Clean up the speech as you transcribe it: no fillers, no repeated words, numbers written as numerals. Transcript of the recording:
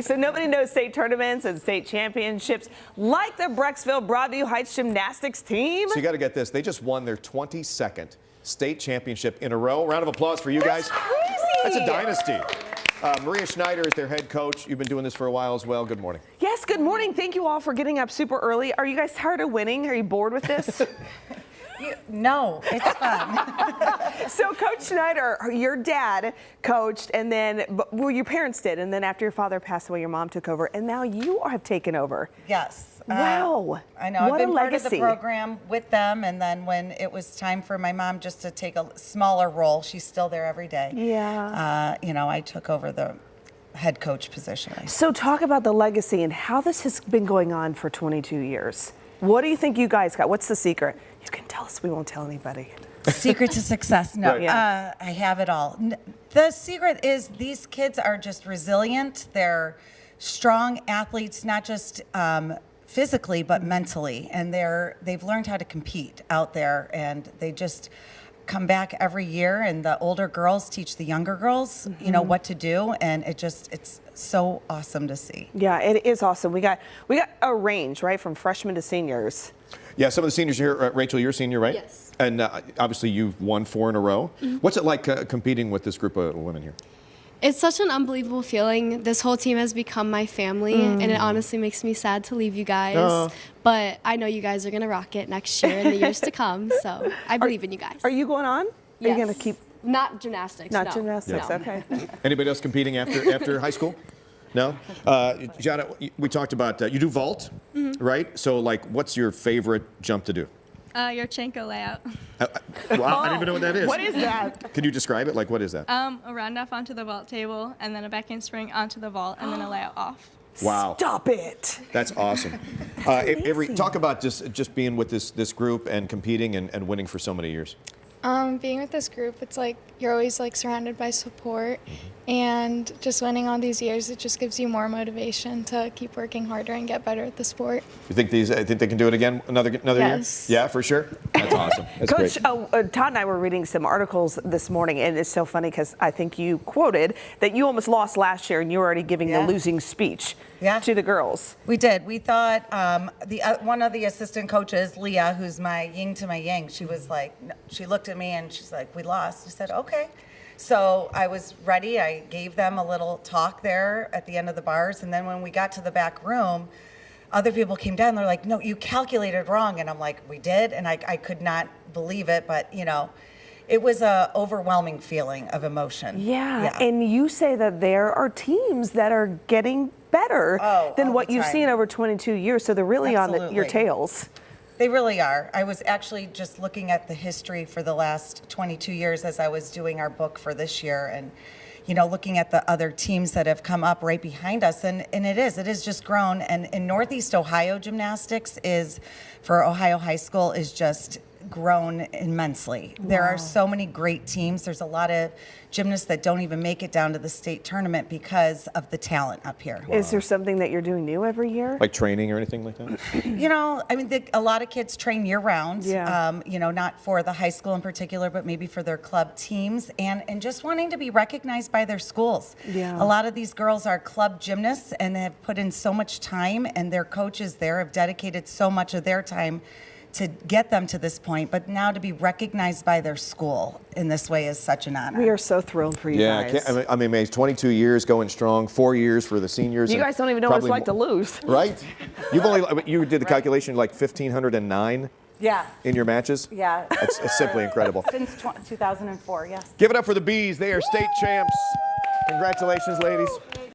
So nobody knows state tournaments and state championships like the Brecksville Broadview Heights Gymnastics team. So you got to get this. They just won their 22nd state championship in a row. Round of applause for you guys. That's crazy. That's a dynasty. Maria Schneider is their head coach. You've been doing this for a while as well. Good morning. Yes, good morning. Thank you all for getting up super early. Are you guys tired of winning? Are you bored with this? No, it's fun. So Coach Schneider, your dad coached, and then, well, your parents did, and then after your father passed away, your mom took over, and now you have taken over. Yes. Wow. I know. What I've been a part of the legacy. program with them, and then when it was time for my mom just to take a smaller role, she's still there every day. Yeah. You know, I took over the head coach position. So talk about the legacy and how this has been going on for 22 years. What do you think you guys got? What's the secret? You can tell us. We won't tell anybody. Secret to success? No, Right. I have it all. The secret is these kids are just resilient. They're strong athletes, not just physically, but mentally. And they've learned how to compete out there, and they just come back every year, and the older girls teach the younger girls, you know, what to do, and it's so awesome to see. Yeah, it is awesome. We got a range, right, from freshmen to seniors. Yeah, some of the seniors here. Rachel, you're a senior, right? Yes. And obviously you've won 4 in a row. What's it like competing with this group of women here? It's such an unbelievable feeling. This whole team has become my family, and it honestly makes me sad to leave you guys. But I know you guys are going to rock it next year and the years to come, so I believe in you guys. Are you going on? Yes. Are you going to keep? Not gymnastics, Not no. gymnastics, No. okay. Anybody else competing after high school? No? Gianna, we talked about, you do vault, right? So, like, what's your favorite jump to do? Your Chenko layout. Wow, I don't even know what that is. What is that? Can you describe it? Like, what is that? A round off onto the vault table, and then a back handspring onto the vault, and then a layout off. Wow. Stop it. That's awesome. Talk about just being with this group and competing and winning for so many years. Being with this group, it's like you're always like surrounded by support, and just winning all these years, it just gives you more motivation to keep working harder and get better at the sport. You think they can do it again another Yes. year? Yeah, for sure. That's awesome. That's Coach, great. Todd and I were reading some articles this morning, and it's so funny because I think you quoted that you almost lost last year and you were already giving the losing speech to the girls. We did. We thought one of the assistant coaches, Leah, who's my yin to my yang, she was like, she looked at me and she's like, we lost. I said, okay. So I was ready. I gave them a little talk there at the end of the bars, and then when we got to the back room, other people came down. They're like, no, you calculated wrong. And I'm like, we did? And I could not believe it, but, you know, it was a overwhelming feeling of emotion. Yeah, and you say that there are teams that are getting better than all what the you've time. seen over 22 years, so they're really on your Absolutely. tails. They really are. I was actually just looking at the history for the last 22 years as I was doing our book for this year, and, you know, looking at the other teams that have come up right behind us, and it is just grown. And in Northeast Ohio, gymnastics is, for Ohio high school, is just grown immensely. There are so many great teams. There's a lot of gymnasts that don't even make it down to the state tournament because of the talent up here. Is there something that you're doing new every year? Like training or anything like that? You know, I mean, a lot of kids train year-round. Yeah. You know, not for the high school in particular, but maybe for their club teams, and just wanting to be recognized by their schools. Yeah. A lot of these girls are club gymnasts and have put in so much time, and their coaches there have dedicated so much of their time to get them to this point, but now to be recognized by their school in this way is such an honor. We are so thrilled for you guys. I'm amazed. 22 years going strong, 4 years for the seniors. You and guys don't even know what it's probably like to lose. Right? You did the calculation like 1,509 in your matches? Yeah. It's simply incredible. Since 2004, yes. Give it up for the Bees. They are state champs. Congratulations, ladies.